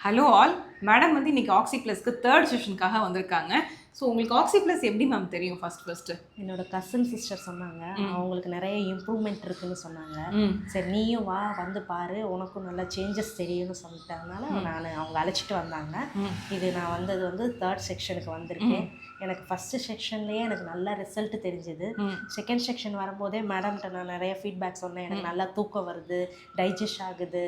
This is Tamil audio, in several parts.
Hello all. மேடம் வந்து இன்னைக்கு ஆக்சி ப்ளஸ்க்கு தேர்ட் செஷனுக்காக வந்திருக்காங்க. ஸோ உங்களுக்கு ஆக்சி ப்ளஸ் எப்படி மேம் தெரியும் ஃபர்ஸ்ட்டு? என்னோட கசின் சிஸ்டர் சொன்னாங்க, அவங்களுக்கு நிறைய இம்ப்ரூவ்மெண்ட் இருக்குன்னு சொன்னாங்க. சரி நீயும் வா வந்து பாரு, உனக்கும் நல்லா சேஞ்சஸ் தெரியும்னு சொல்லிட்டதுனால அவங்க அழைச்சிட்டு வந்தாங்க. இது நான் வந்தது வந்து தேர்ட் செக்ஷனுக்கு வந்திருக்கேன். எனக்கு ஃபஸ்ட்டு செக்ஷன்லேயே எனக்கு நல்ல ரிசல்ட் தெரிஞ்சுது. செகண்ட் செக்ஷன் வரும்போதே மேடம்கிட்ட நான் நிறைய ஃபீட்பேக் சொன்னேன். எனக்கு நல்லா தூக்கம் வருது, டைஜஸ்ட் ஆகுது,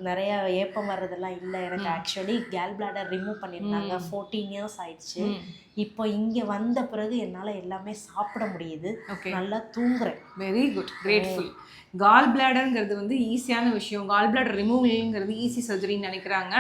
நிறைய ஏப்பம் வர்றதெல்லாம் இல்லை. எனக்கு ஆக்சுவலி கேல் பிளாடர் ரிமூவ் பண்ணியிருந்தாங்க, 14 இயர்ஸ் ஆயிடுச்சு. இப்போ இங்கே வந்த பிறகு என்னால் எல்லாமே சாப்பிட முடியுது, நல்லா தூங்குறேன். Very good, grateful. கால் பிளாடருங்கிறது வந்து ஈஸியான விஷயம். கால் பிளாடர் ரிமூவல்ங்கிறது ஈஸி சர்ஜரின்னு நினைக்கிறாங்க.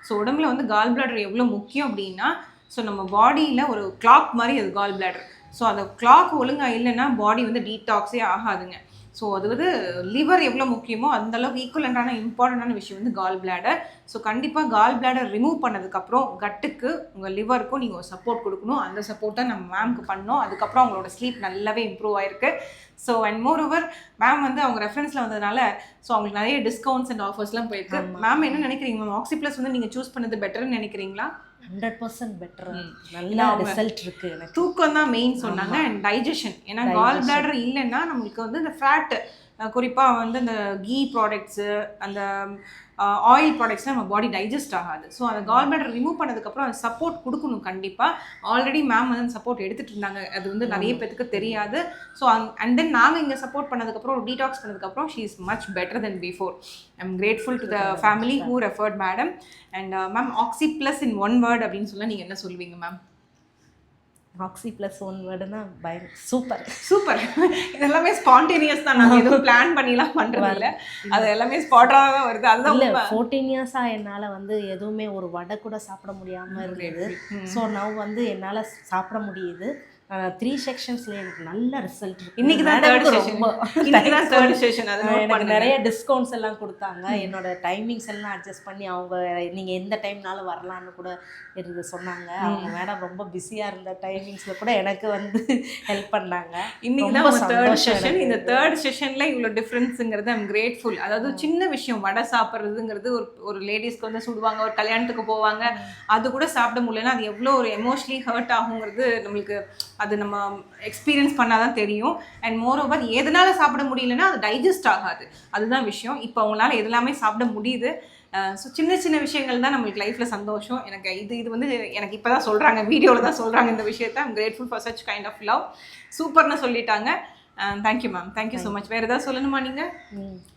ஸோ உடம்புல வந்து கால் பிளாடர் எவ்வளோ முக்கியம் அப்படின்னா, ஸோ நம்ம பாடியில் ஒரு கிளாக் மாதிரி அது கால் பிளாடர். ஸோ அந்த கிளாக் ஒழுங்காக இல்லைன்னா பாடி வந்து டீடாக்ஸே ஆகாதுங்க. ஸோ அது வந்து லிவர் எவ்வளோ முக்கியமோ அந்தளவுக்கு ஈக்குவலண்டான இம்பார்ட்டண்டான விஷயம் வந்து கால் பிளாடர். ஸோ கண்டிப்பாக கால் பிளாடர் ரிமூவ் பண்ணதுக்கப்புறம் கட்டுக்கு உங்கள் லிவருக்கும் நீங்கள் ஒரு சப்போர்ட் கொடுக்கணும். அந்த சப்போர்ட்டை நம்ம மேம்க்கு பண்ணோம். அதுக்கப்புறம் அவங்களோட ஸ்லீப் நல்லாவே இம்ப்ரூவ் ஆயிருக்கு. So and more over ma'am வந்து அவங்க ரெஃபரன்ஸில் வந்ததுனால ஸோ அவங்களுக்கு நிறைய டிஸ்கவுண்ட்ஸ் அண்ட் ஆஃபர்ஸ்லாம் போயிருக்கு. மேம் என்ன நினைக்கிறீங்க மேம்? ஆக்சி ப்ளஸ் வந்து நீங்கள் சூஸ் பண்ணது பெட்டர்னு நினைக்கிறீங்களா? 100% பெட்டர். நல்ல ரிசல்ட் இருக்கு. எனக்கு தூக்கம் தான் மெயின் சொன்னாங்க அண்ட் டைஜஷன். ஏன்னா கால் பிளாடர் இல்லைன்னா நம்மளுக்கு வந்து இந்த ஃபேட், குறிப்பாக வந்து இந்த கீ ப்ராடக்ட்ஸு, அந்த ஆயில் ப்ராடக்ட்ஸ்லாம் நம்ம பாடி டைஜஸ்ட் ஆகாது. ஸோ அந்த கால் பிளாடர் ரிமூவ் பண்ணதுக்கப்புறம் அந்த சப்போர்ட் கொடுக்கணும் கண்டிப்பாக. ஆல்ரெடி மேம் வந்து சப்போர்ட் எடுத்துகிட்டு இருந்தாங்க. அது வந்து நிறைய பேருக்கு தெரியாது. ஸோ அண்ட் தென் நாங்கள் இங்கே சப்போர்ட் பண்ணதுக்கப்புறம் டீடாக்ஸ் பண்ணதுக்கப்புறம் she is much better then before. I am grateful to the family who referred madam. And ma'am oxy plus in one word அப்படின்னு சொல்ல நீங்கள் என்ன சொல்வீங்க மேம்? ஆக்சி ப்ளஸ் ஒன் வேர்டுனா சூப்பர் சூப்பர். இதெல்லாமே ஸ்பான்டேனியஸ் தான். நாங்கள் எதுவும் பிளான் பண்ணிலாம் பண்ணுறது இல்லை. அது எல்லாமே ஸ்பாட்டாக தான் வருது. அதுதான் இல்லை. 14 இயர்ஸாக என்னால் வந்து எதுவுமே ஒரு வடை கூட சாப்பிட முடியாமல் இருந்தது. ஸோ நான் வந்து என்னால் சாப்பிட முடியுது. 3 செக்ஷன்ஸ்ல எனக்கு நல்ல ரிசல்ட் இருக்கு. இன்னைக்கு தான் தேர்ட் செஷன். எனக்கு நிறைய டிஸ்கவுண்ட்ஸ் எல்லாம் கொடுத்தாங்க. என்னோட டைமிங்ஸ் எல்லாம் அட்ஜஸ்ட் பண்ணி அவங்க நீங்க எந்த டைம்னாலும் வரலான்னு கூட இருந்து சொன்னாங்க. அவங்க மேடம் ரொம்ப பிஸியா இருந்த டைமிங்ஸ்ல கூட எனக்கு வந்து ஹெல்ப் பண்ணாங்க. இன்னைக்கு தான் தேர்ட் செஷன். இந்த தேர்ட் செஷன்ல இவ்வளோ டிஃப்ரென்ஸுங்கிறது ஐம் கிரேட்ஃபுல். அதாவது சின்ன விஷயம் வடை சாப்பிட்றதுங்கிறது ஒரு லேடிஸ்க்கு வந்து சுடுவாங்க, ஒரு கல்யாணத்துக்கு போவாங்க, அது கூட சாப்பிட முடியலன்னா அது எவ்வளோ ஒரு எமோஷனலி ஹர்ட் ஆகுங்கிறது நம்மளுக்கு அது நம்ம எக்ஸ்பீரியன்ஸ் பண்ணால் தான் தெரியும். அண்ட் மோர் ஓவர் எதனால சாப்பிட முடியலன்னா அது டைஜஸ்ட் ஆகாது. அதுதான் விஷயம். இப்போ அவங்களால எதெல்லாமே சாப்பிட முடியுது. ஸோ சின்ன சின்ன விஷயங்கள் தான் நம்மளுக்கு லைஃப்பில் சந்தோஷம். எனக்கு இது வந்து எனக்கு இப்போ தான் சொல்கிறாங்க, வீடியோவில் தான் சொல்கிறாங்க இந்த விஷயத்தை. I'm grateful for such kind of love. சூப்பர்னு சொல்லிட்டாங்க. Thank you ma'am. Thank you so much. வேறு ஏதாவது சொல்லணுமா நீங்கள்?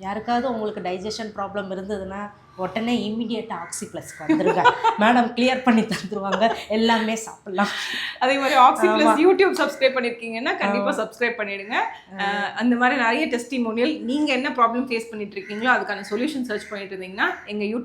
யாருக்காவது உங்களுக்கு டைஜஷன் ப்ராப்ளம் இருந்ததுன்னா உடனே இம்மிடியேட்டாக ஆக்சி ப்ளஸ்க்கு வந்துருங்க. மேடம் கிளியர் பண்ணி தந்துருவாங்க, எல்லாமே சாப்பிட்லாம். அதே மாதிரி ஆக்சி ப்ளஸ் யூடியூப் சப்ஸ்கிரைப் பண்ணியிருக்கீங்கன்னா கண்டிப்பாக சப்ஸ்கிரைப் பண்ணிவிடுங்க. அந்த மாதிரி நிறைய டெஸ்டிமோனியல் நீங்கள் என்ன ப்ராப்ளம் ஃபேஸ் பண்ணிட்டு இருக்கீங்களோ அதுக்கான சொல்யூஷன் சர்ச் பண்ணிட்டு இருந்தீங்கன்னா எங்கள் யூடியூப்